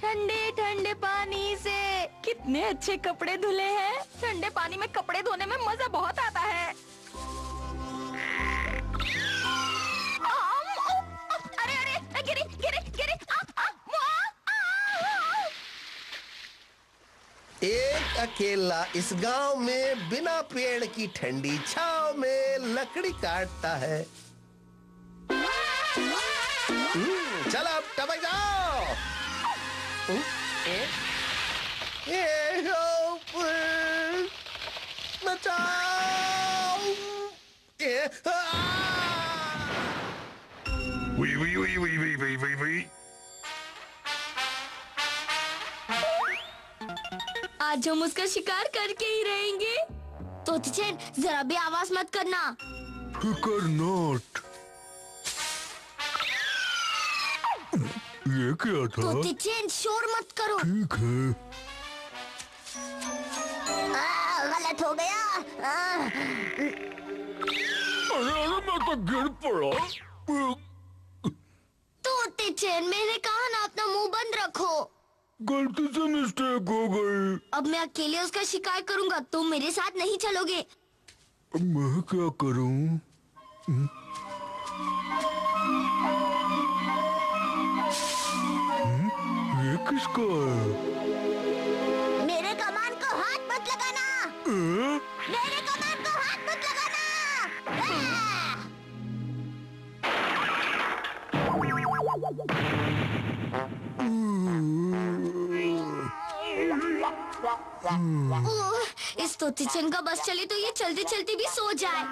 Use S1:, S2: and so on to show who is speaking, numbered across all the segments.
S1: ठंडे ठंडे पानी से कितने अच्छे कपड़े धुले हैं। ठंडे पानी में कपड़े धोने में मजा बहुत आता है। अरे अरे गिरी गिरी गिरी।
S2: एक अकेला इस गांव में बिना पेड़ की ठंडी छांव में लकड़ी काटता है। चलो अब टपक जाओ। बचाओ।
S3: वी वी वी वी वी वी वी वी।
S1: आज हम उसका शिकार करके ही रहेंगे।
S4: तोतीचैन जरा भी आवाज मत करना।
S3: फिकर नॉट। ये क्या था?
S4: तोतीचैन शोर मत करो।
S3: ठीक है।
S4: गलत हो गया।
S3: अरे मैं तो गिर पड़ा।
S4: तोतीचैन मैंने कहा ना अपना मुंह बंद रखो।
S3: गलती से मिस्टेक हो गई।
S4: अब मैं अकेले उसका शिकार करूंगा, तुम मेरे साथ नहीं चलोगे।
S3: मैं क्या करूं? ये किसका है?
S4: मेरे कमान को हाथ मत लगाना। मेरे कमान को हाथ मत लगाना। इस तोतीचैन का बस चले तो ये चलते चलते भी सो जाए।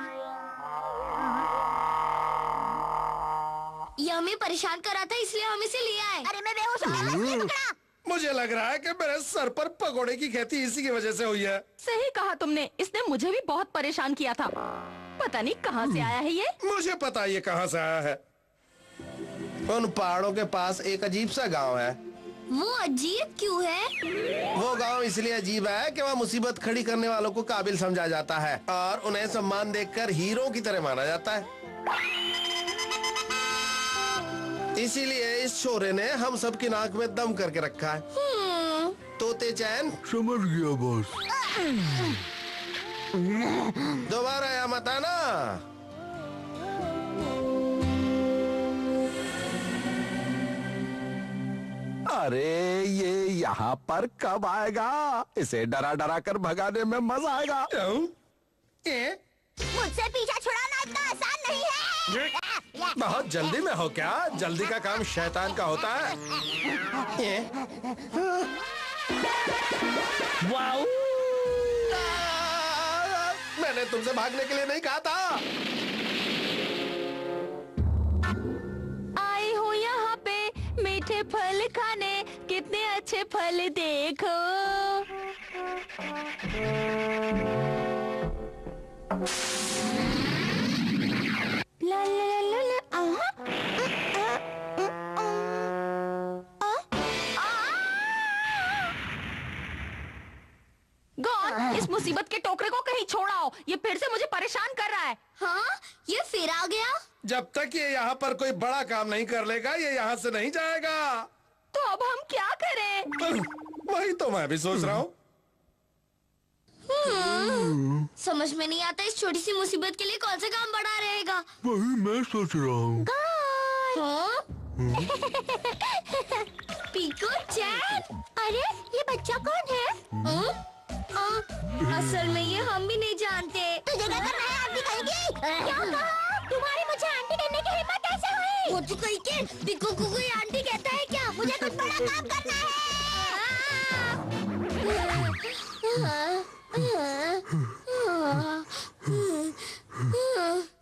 S4: ये हमें परेशान कर रहा था इसलिए हम इसे ले आए। अरे मैं बेहोश हो गया, नहीं पकड़ा।
S2: मुझे लग रहा है कि मेरे सर पर पकोड़े की खेती इसी की वजह से हुई है।
S1: सही कहा तुमने, इसने मुझे भी बहुत परेशान किया था। पता नहीं कहाँ से आया है ये।
S2: मुझे पता ये कहाँ से आया है। उन पहाड़ों के पास एक अजीब सा गांव है।
S4: वो अजीब क्यों है?
S2: वो गांव इसलिए अजीब है कि वहाँ मुसीबत खड़ी करने वालों को काबिल समझा जाता है और उन्हें सम्मान देकर हीरो की तरह माना जाता है। इसीलिए इस छोरे ने हम सब की नाक में दम करके रखा है। तोतीचैन
S3: समझ गया बॉस।
S2: दोबारा यहाँ मत आना।
S5: अरे ये यहाँ पर कब आएगा? इसे डरा डरा कर भगाने में मजा आएगा।
S4: मुझसे पीछा छुड़ाना इतना आसान नहीं है।
S2: बहुत जल्दी में हो क्या? जल्दी का काम शैतान का होता है।
S1: वाओ!
S2: मैंने तुमसे भागने के लिए नहीं कहा था।
S1: आई हो यहाँ पे मीठे फल खाने, कितने अच्छे फल देखो। ला ला ला ला गॉन, इस मुसीबत के टोकरे को कहीं छोड़ाओ। ये फिर से मुझे परेशान कर रहा है।
S4: हाँ, ये फिर आ गया।
S2: जब तक ये यहाँ पर कोई बड़ा काम नहीं कर लेगा ये यहाँ से नहीं जाएगा।
S1: तो अब हम क्या करें?
S2: वही तो मैं भी सोच रहा हूँ।
S4: समझ में नहीं आता इस छोटी सी मुसीबत के लिए कौन सा काम बड़ा रहेगा।
S3: वही मैं सोच रहा हूँ।
S4: हाँ? पीकू चैन, अरे ये बच्चा कौन है? असल में ये हम भी नहीं जानते। तुझे क्या करना है? आंटी कहेगी। क्या कहा? तुम्हारी मुझे आंटी कहने की हिम्मत कैसे हुई? वो तो कही के पीकू को कोई आंटी कहता है क्या? मुझे कुछ बड़ा काम करना है।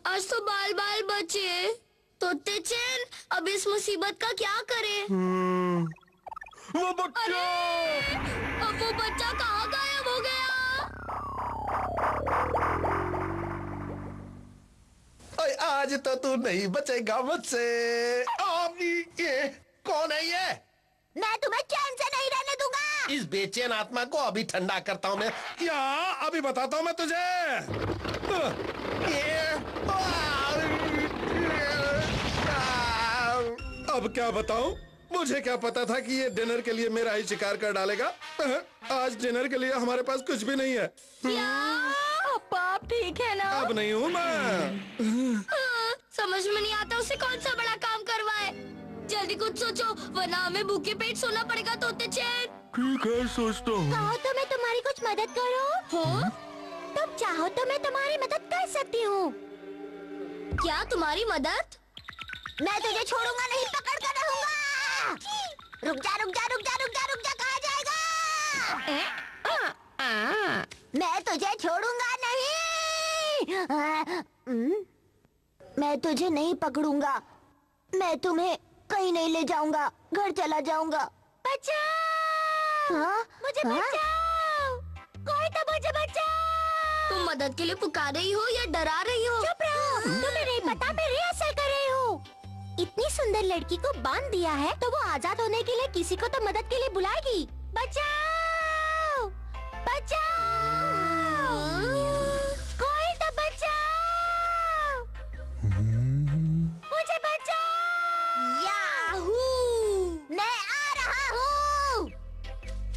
S4: आज तो बाल बाल बचे। तोतीचैन, अब इस मुसीबत का क्या करें?
S3: वो बच्चा!
S4: अब वो बच्चा कहाँ गायब हो गया?
S2: ओए, आज तो तू नहीं बचेगा मुझसे। ये कौन है ये?
S4: मैं तुम्हें चैन से नहीं रहने दूंगा।
S2: इस बेचैन आत्मा को अभी ठंडा करता हूँ मैं। यहाँ अभी बताता हूँ मैं तुझे। अब क्या बताऊँ? मुझे क्या पता था कि ये डिनर के लिए मेरा ही शिकार कर डालेगा। आज डिनर के लिए हमारे पास कुछ भी नहीं है।
S1: अप्पा आप ठीक है ना?
S2: अब नहीं हूँ मैं।
S4: समझ में नहीं आता उसे कौन सा बड़ा काम करवाए। जल्दी कुछ सोचो वरना हमें भूखे पेट सोना पड़ेगा तोते चैन।
S3: ठीक है, सोचता हूँ।
S4: चाहो तो मैं तुम्हारी कुछ मदद करूं? हाँ? तुम चाहो तो मैं तुम्हारी मदद कर सकती हूँ। क्या तुम्हारी मदद? मैं तुझे छोड़ूंगा नहीं, पकड़ कर रहूंगा। रुक जा रुक जा रुक जा रुक जा रुक जा, कहाँ जाएगा? मैं तुझे छोड़ूंगा नहीं। मैं तुझे नहीं पकड़ूंगा। मैं तुम्हें कहीं नहीं ले जाऊंगा, घर चला जाऊंगा। बचाओ! हाँ? मुझे बचाओ! कोई तो मुझे बचाओ! तुम मदद के लिए पुकार रही हो या डरा रही हो? चुप रहो, तुम्हें नहीं पता मैं रिहर्सल कर रही हूँ। इतनी सुंदर लड़की को बांध दिया है तो वो आजाद होने के लिए किसी को तो मदद के लिए बुलाएगी। बचाओ! बचाओ! कोई तो बचाओ! मुझे बचाओ! याहू! मैं आ रहा हूँ!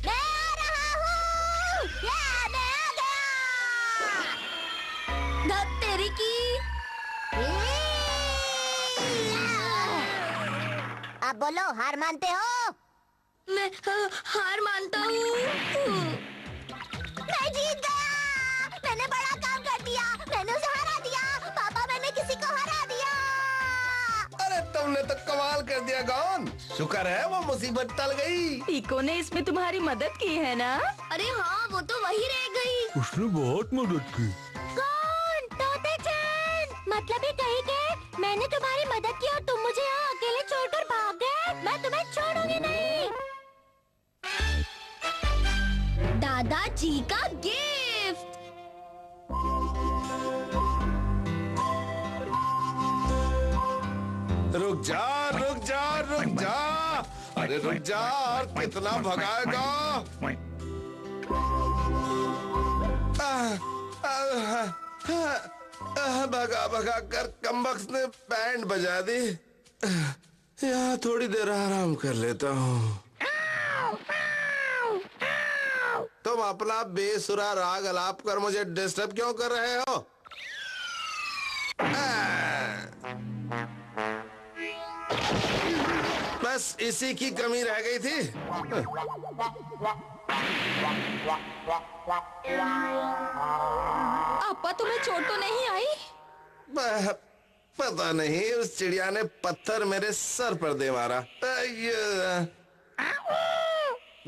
S4: मैं आ रहा हूँ! या मैं आ गया! धत तेरी की! अब बोलो, हार मानते हो? मैं हार मानता हूँ। मैं जीत गया! मैंने बड़ा काम कर दिया। मैंने उसे हरा दिया। पापा, मैंने किसी को हरा दिया।
S2: अरे तुमने तो कमाल कर दिया गॉन। शुक्र है वो मुसीबत टल गई।
S1: टीको ने इसमें तुम्हारी मदद की है ना?
S4: अरे हाँ, वो तो वही रह गई।
S3: उसने बहुत मदद की।
S4: कौन? तोते चैन! मतलब ये कही के मैंने तुम्हारी मदद की और तुम मुझे यहाँ अकेले छोड़कर भाग गए। मैं तुम्हें छोड़ूंगी नहीं। दादाजी का गिफ्ट।
S2: रुक जा रुक जा रुक जा। अरे रुक जा, और कितना भगाएगा? भगा भगा कर कमबख्त ने बैंड बजा दी। यहाँ थोड़ी देर आराम कर लेता हूँ। तुम अपना बेसुरा राग अलाप कर मुझे डिस्टर्ब क्यों कर रहे हो? बस इसी की कमी रह गई थी।
S1: अप्पा तुम्हें चोट तो नहीं आई?
S2: पता नहीं, उस चिड़िया ने पत्थर मेरे सर पर दे मारा।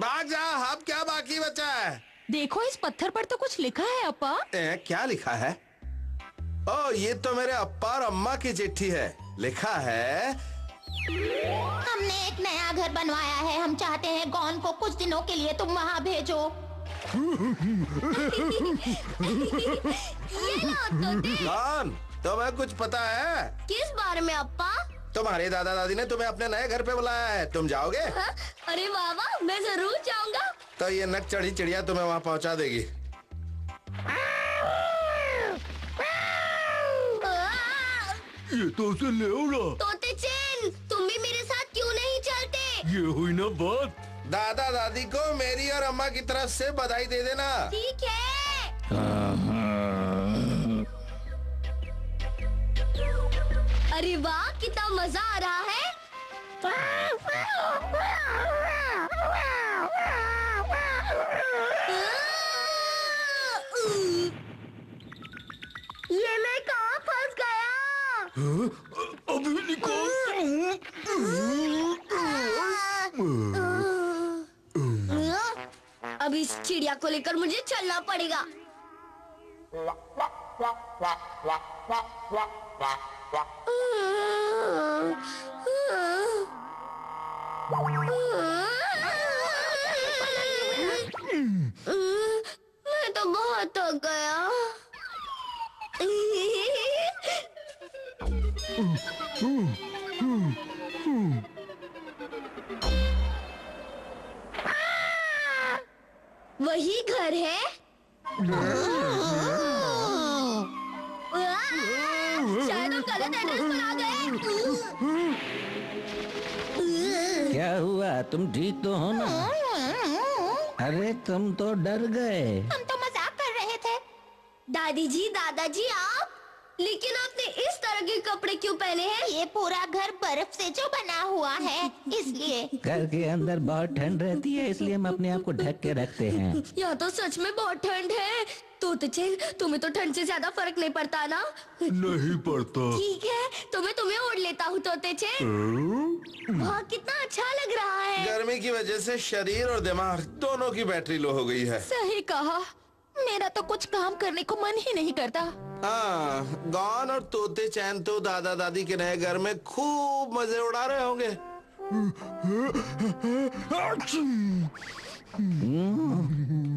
S2: भाग जा, अब क्या बाकी बचा है?
S1: देखो इस पत्थर पर तो कुछ लिखा है अप्पा।
S2: क्या लिखा है? ओ, ये तो मेरे अप्पा और अम्मा की चिट्ठी है। लिखा है,
S4: हमने एक नया घर बनवाया है। हम चाहते हैं गॉन को कुछ दिनों के लिए तुम वहाँ भेजो। ये लो तोते।
S2: गॉन, तुम्हें कुछ पता है?
S4: किस बारे में अप्पा?
S2: तुम्हारे दादा दादी ने तुम्हें अपने नए घर पे बुलाया है। तुम जाओगे?
S4: हाँ? अरे वाह वाह, मैं जरूर जाऊंगा।
S2: तो ये नक चढ़ी चिड़िया तुम्हें वहाँ पहुँचा देगी।
S3: ये तो उसे ले ना।
S4: तोते चैन, तुम भी मेरे साथ क्यों नहीं चलते?
S3: ये हुई ना बात।
S2: दादा दादी को मेरी और अम्मा की तरफ से बधाई दे देना।
S4: ठीक है। अरे वाह, कितना मजा आ रहा है। ये मैं कहाँ फंस गया?
S3: अभी निकाल।
S4: अब इस चिड़िया को लेकर मुझे चलना पड़ेगा। मैं तो बहुत थक गया। वही घर है? शायद हम गलत है ड्रेस पर आ गए।
S6: क्या हुआ? तुम ठीक तो हो ना? अरे तुम तो डर गए।
S4: हम तो मजाक कर रहे थे। दादी जी, दादाजी आप, लेकिन आपने इस तरह के कपड़े क्यों पहने हैं? ये पूरा घर बर्फ से जो बना हुआ है, इसलिए।
S6: घर के अंदर बहुत ठंड रहती है, इसलिए हम अपने आप को ढक के रखते हैं।
S4: यहाँ तो सच में बहुत ठंड है। तोतेचेन, तुम्हें तो ठंड से ज्यादा फर्क नहीं पड़ता ना?
S3: नहीं पड़ता।
S4: ठीक है, तो मैं तुम्हें ओढ़ लेता हूँ तोतेचेन। वाह, कितना अच्छा लग रहा है।
S2: गर्मी की वजह से शरीर और दिमाग दोनों की बैटरी लो हो गई है।
S1: सही कहा, मेरा तो कुछ काम करने को मन ही नहीं करता।
S2: हाँ, गॉन और तोते चैन तो दादा दादी के नए घर में खूब मजे उड़ा रहे होंगे।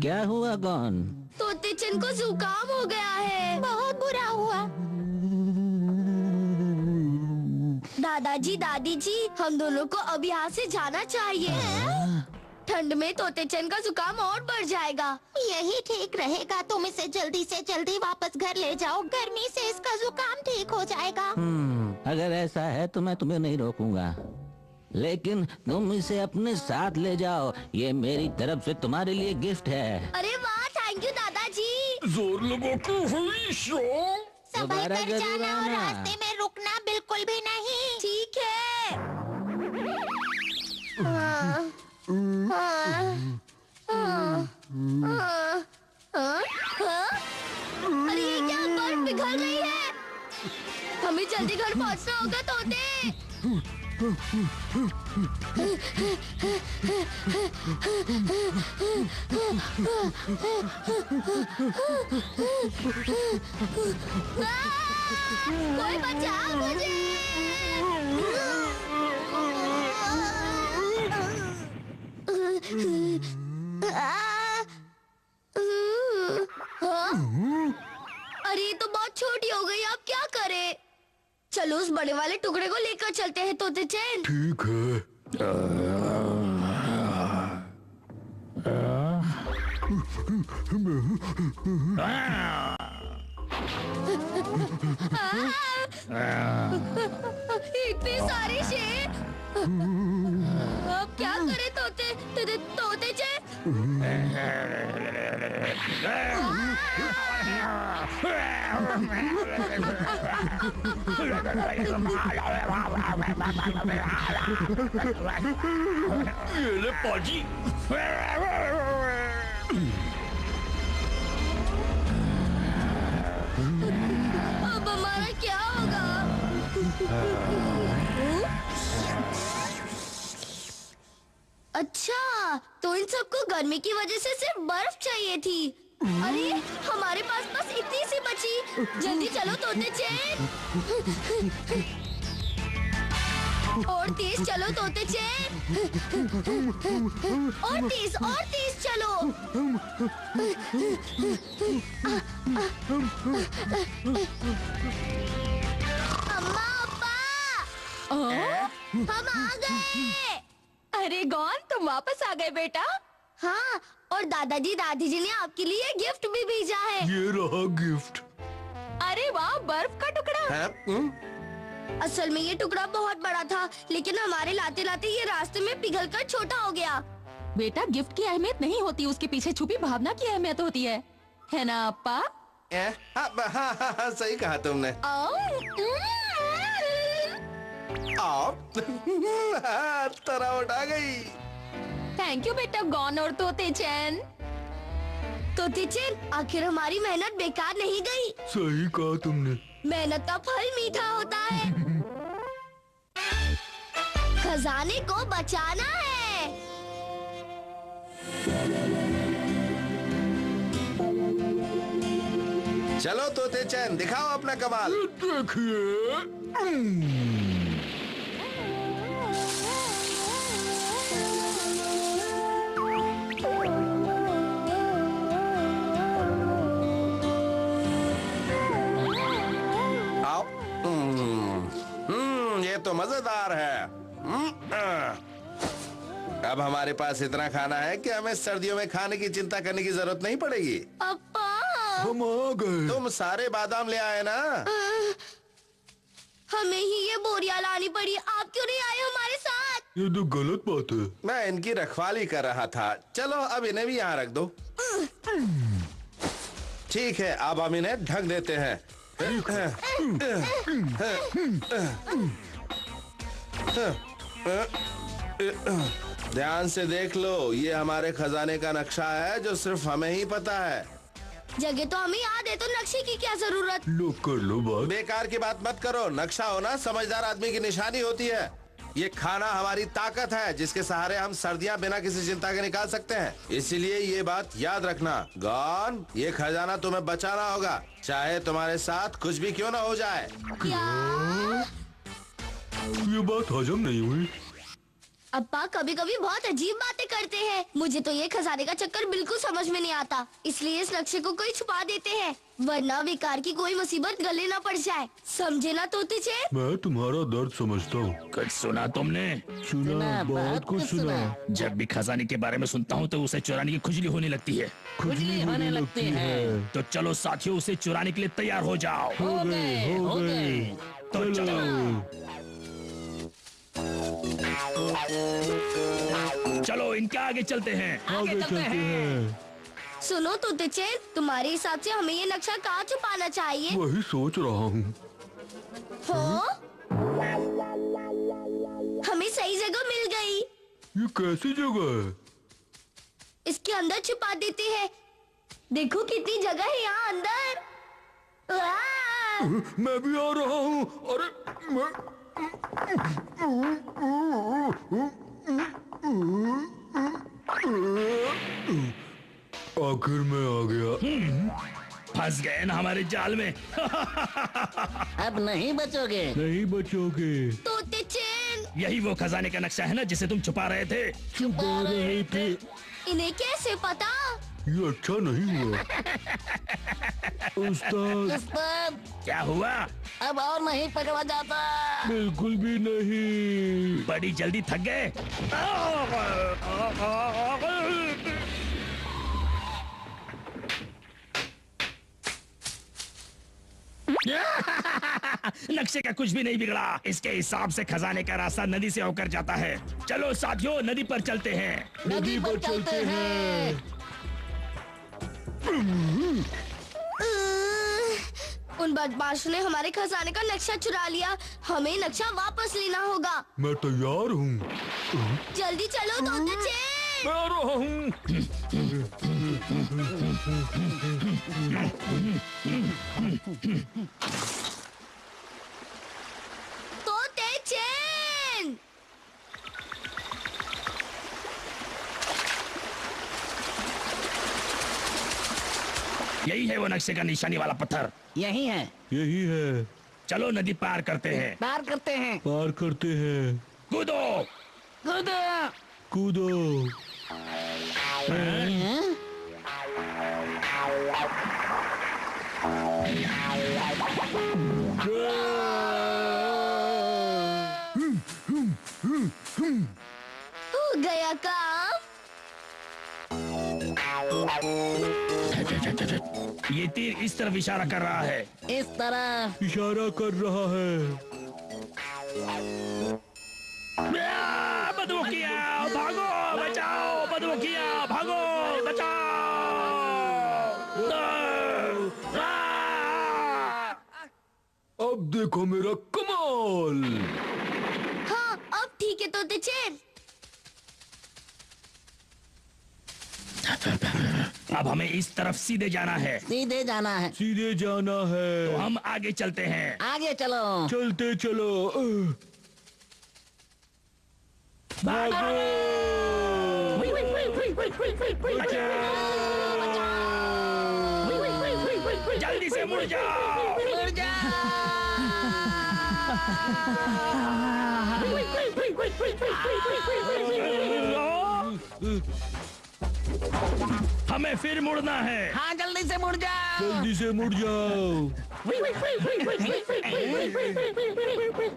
S6: क्या हुआ गॉन?
S4: तोतेचेन को जुकाम हो गया है। बहुत बुरा हुआ। दादाजी, दादी जी, हम दोनों को अब यहाँ से जाना चाहिए। ठंड में तोतेचेन का जुकाम और बढ़ जाएगा। यही ठीक रहेगा, तुम इसे जल्दी से जल्दी वापस घर ले जाओ। गर्मी से इसका जुकाम ठीक हो जाएगा।
S6: अगर ऐसा है तो मैं तुम्हें नहीं रोकूंगा, लेकिन तुम इसे अपने साथ ले जाओ। ये मेरी तरफ से तुम्हारे लिए गिफ्ट है।
S4: अरे वाह, थैंक यू दादाजी।
S3: जोर लगा के हुई शो।
S4: संभल
S6: दोबारा
S4: कर
S6: जरूर
S4: जाना और
S6: आना।
S4: रास्ते में रुकना बिल्कुल भी नहीं। ठीक है। हाँ, हाँ, हाँ, हाँ, हाँ। अरे ये क्या, बर्फ पिघल रही है। हमें जल्दी घर पहुंचना होगा तोते। कोई बचाओ मुझे। अरे ये तो बहुत छोटी हो गई, अब क्या करें? चलो उस बड़े वाले टुकड़े को लेकर चलते हैं तोतेचेन।
S3: ठीक है।
S4: इतने सारे शेर। अब क्या करें तोतेचेन?
S3: ये ले पाजी।
S4: अब हमारा क्या होगा? अच्छा, तो इन सबको गर्मी की वजह से सिर्फ बर्फ चाहिए थी। अरे हमारे पास बस इतनी सी बची। जल्दी चलो तोतेचेन। और तेज चलो तोतेचेन। और तेज चलो। अम्मा, अब्बा, हम आ गए।
S1: अरे गॉन, तुम वापस आ गए बेटा।
S4: हाँ, और दादाजी दादी ने आपके लिए गिफ्ट भी भेजा है।
S3: ये रहा गिफ्ट।
S1: अरे वाह, बर्फ का टुकड़ा।
S2: हैं?
S4: असल में ये टुकड़ा बहुत बड़ा था, लेकिन हमारे लाते लाते ये रास्ते में पिघलकर छोटा हो गया।
S1: बेटा, गिफ्ट की अहमियत नहीं होती, उसके पीछे छुपी भावना की अहमियत होती है ना अप्पा?
S2: हाँ, सही कहा तुमने। आप तरह उठा गई।
S1: थैंक यू बेटा गॉन और तोतेचेन।
S4: तोतेचेन, आखिर हमारी मेहनत बेकार नहीं गई।
S3: सही कहा तुमने।
S4: मेहनत का फल मीठा होता है। खजाने को बचाना है।
S2: चलो तोते चैन, दिखाओ अपना कमाल।
S3: देखिए।
S2: आओ। ये तो मजेदार है। अब हमारे पास इतना खाना है कि हमें सर्दियों में खाने की चिंता करने की जरूरत नहीं पड़ेगी।
S4: अप्पा,
S3: हम आ गए।
S2: तुम सारे बादाम ले आए ना?
S4: हमें ही ये बोरियां लानी पड़ी, आप क्यों नहीं आए हमारे साथ?
S3: ये तो गलत बात है।
S2: मैं इनकी रखवाली कर रहा था। चलो अब इन्हें भी यहाँ रख दो। ठीक है, अब हम इन्हें ढक देते हैं। ध्यान से देख लो, ये हमारे खजाने का नक्शा है जो सिर्फ हमें ही पता है।
S4: जगह तो हमें याद है, तो नक्शे की क्या जरूरत?
S3: लो कर लो बात।
S2: बेकार की बात मत करो। नक्शा होना समझदार आदमी की निशानी होती है। ये खाना हमारी ताकत है, जिसके सहारे हम सर्दियां बिना किसी चिंता के निकाल सकते हैं। इसीलिए ये बात याद रखना। गॉन, ये खजाना तुम्हें बचाना होगा, चाहे तुम्हारे साथ कुछ भी क्यों ना हो जाए।
S4: क्या?
S3: ये बात हजम नहीं हुई।
S4: अप्पा कभी कभी बहुत अजीब बातें करते हैं। मुझे तो ये खजाने का चक्कर बिल्कुल समझ में नहीं आता, इसलिए इस नक्शे को कोई छुपा देते हैं, वरना बेकार की कोई मुसीबत गले ना पड़ जाए। समझे ना तोते चेन?
S3: मैं तुम्हारा दर्द समझता हूँ।
S7: कुछ सुना तुमने?
S3: सुना, बहुत कुछ सुना।
S7: जब भी खजाने के बारे में सुनता हूँ तो उसे चुराने की खुजली होने लगती है।
S6: खुजली होने लगती है।
S7: तो चलो साथियों, उसे चुराने के लिए तैयार हो जाओ।
S3: हो गए।
S7: तो चलो चलो इनके आगे चलते हैं।
S3: आगे चलते हैं।
S4: सुनो तोते चेन, तुम्हारे हिसाब से हमें ये नक्शा कहाँ छुपाना चाहिए?
S3: वही सोच रहा हूँ।
S4: हो? हमें सही जगह मिल गई।
S3: ये कैसी जगह है?
S4: इसके अंदर छुपा देते हैं। देखो कितनी जगह है यहाँ अंदर। वाह!
S3: मैं भी आ रहा हूँ। अरे मैं... आखिर मैं आ गया।
S7: फंस गए ना हमारे जाल में।
S6: अब नहीं बचोगे।
S3: नहीं बचोगे।
S4: तोते चेन,
S7: यही वो खजाने का नक्शा है ना जिसे तुम छुपा रहे थे।
S3: छुपा रहे थे।
S4: इन्हें कैसे पता?
S3: ये अच्छा नहीं हुआ। उस्ताद,
S6: उस्ताद,
S7: क्या हुआ?
S6: अब और नहीं पकड़ा जाता।
S3: बिल्कुल भी नहीं।
S7: बड़ी जल्दी थक गए। नक्शे का कुछ भी नहीं बिगड़ा। इसके हिसाब से खजाने का रास्ता नदी से होकर जाता है। चलो साथियों, नदी पर चलते हैं।
S3: नदी पर चलते हैं।
S4: उन बदमाशों ने हमारे खजाने का नक्शा चुरा लिया। हमें नक्शा वापस लेना होगा।
S3: मैं तैयार हूँ।
S4: जल्दी चलो तोते चेन।
S3: मैं आ रहा हूँ।
S4: तोते चेन,
S7: यही है वो नक्शे का निशानी वाला पत्थर।
S6: यही है।
S3: यही है।
S7: चलो नदी पार करते हैं।
S6: पार करते हैं।
S3: पार करते हैं।
S7: कूदो।
S6: कूदो।
S3: कूदो।
S4: हो गया काम।
S7: ये तीर इस तरफ इशारा कर रहा है।
S6: इस तरह।
S3: इशारा कर रहा है।
S7: बदमुखिया भागो, बचाओ। बदमुखिया भागो, बचाओ।
S3: अब देखो मेरा कमाल।
S4: हाँ, अब ठीक है तोते चेन।
S7: अब हमें इस तरफ सीधे जाना है।
S6: सीधे जाना है।
S3: सीधे जाना है।
S7: तो हम आगे चलते हैं।
S6: आगे चलो।
S3: चलते चलो। भागो।
S7: जल्दी से मुड़ जाओ।
S6: मुड़ जा।
S7: हमें फिर मुड़ना है।
S6: हाँ, जल्दी से मुड़ जाओ।
S3: जल्दी से मुड़ जाओ।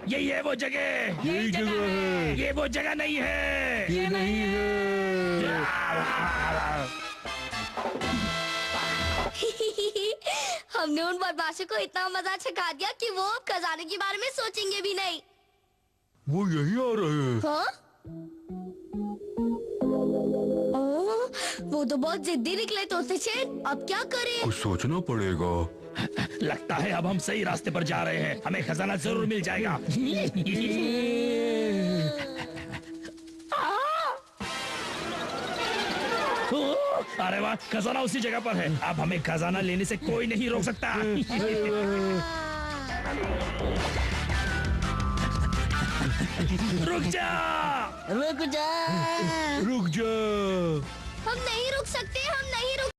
S7: यही है वो जगह।
S3: यही जगह है।
S7: ये वो जगह नहीं है।
S3: ये नहीं है।
S4: हमने तुमने उन बदमाशों को इतना मजा चखा दिया कि वो अब खजाने के बारे में सोचेंगे भी नहीं।
S3: वो यही आ रहे हैं।
S4: हाँ? ओह, वो तो बहुत जिद्दी निकले तोते चेन। अब क्या करें?
S3: कुछ सोचना पड़ेगा।
S7: लगता है अब हम सही रास्ते पर जा रहे हैं, हमें खजाना जरूर मिल जाएगा। अरे वाह, खजाना उसी जगह पर है। अब हमें खजाना लेने से कोई नहीं रोक सकता। रुक जा।
S6: रुक जा।
S3: रुक जा।
S4: हम नहीं रुक सकते, हम नहीं रुक